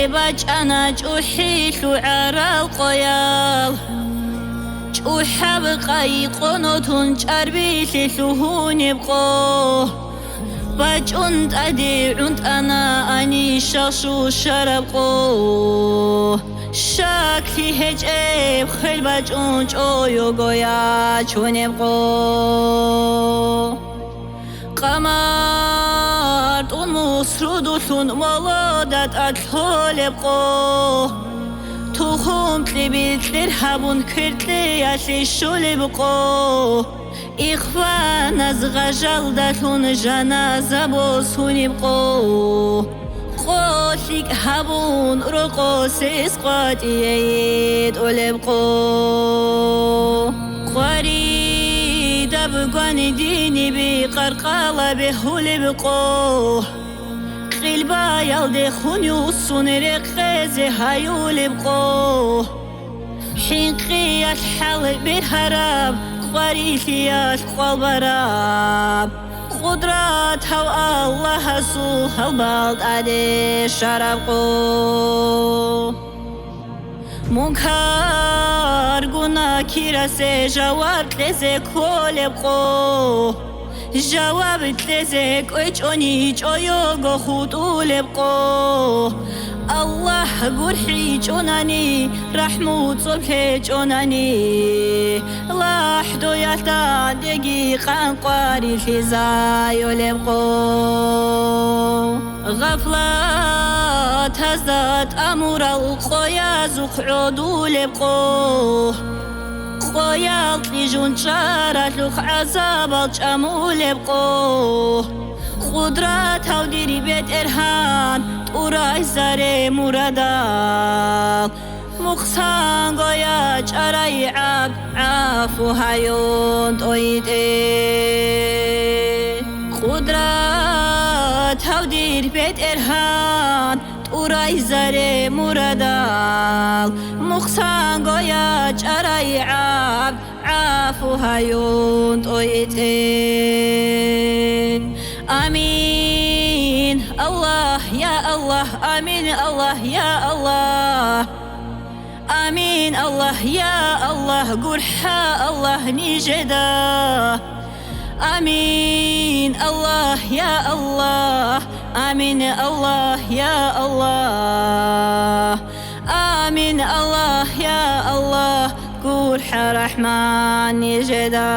باجانا جوحيلو عرا القيال جوحا بقاي قنوتون جاربيلي لهوني بقو باجونت أديعونت أنا أني شاشو شربقو شاكلي هجيب خيل باجون جويو قويا چوني بقو قمار دون مصرودو ثون مولادت أكلول بقو توخوم تلي بيتلر هبون كرتلي يالي شولي بقو إخوان از غجل دلون جنازه بوسوني بقو قوتيك هبون رقوس إسقاط ييد أولبقو قريد بقوان ديني بقرقالة بهولي بقو قلبا يلدي خوني وصون رقزي هايولي بقو حين قيات حال بالهراب قريتيات قلبراب قدراتها والله سوها البلد أدي شربقو منكر قنا كيرسي جواب تلزي كولي بقو جواب تلزي كويتشوني جويوغو خطولي بقو الله قرحي جوناني رحموت صبحي جوناني لاحدو يالتا دقيقا قاري في زايو لبقو غفلات هزات أمور القويا زقعودو لبقو قويا تليجون شارات لوخ عذاب الجامو لبقو قدرات هوديري بيت إرهان توراي زاري مرادال مخسان قويا جاراي عاب عافو هايون تويدي قدرات هوديري بيت إرهان توراي زاري مرادال مخسان قويا جاراي عاب عافو هايون تويدي آمين الله يا الله آمين الله يا الله آمين الله يا الله قرحا الله نجدا آمين الله يا الله آمين الله يا الله آمين الله يا الله قرحا رحمن نجدا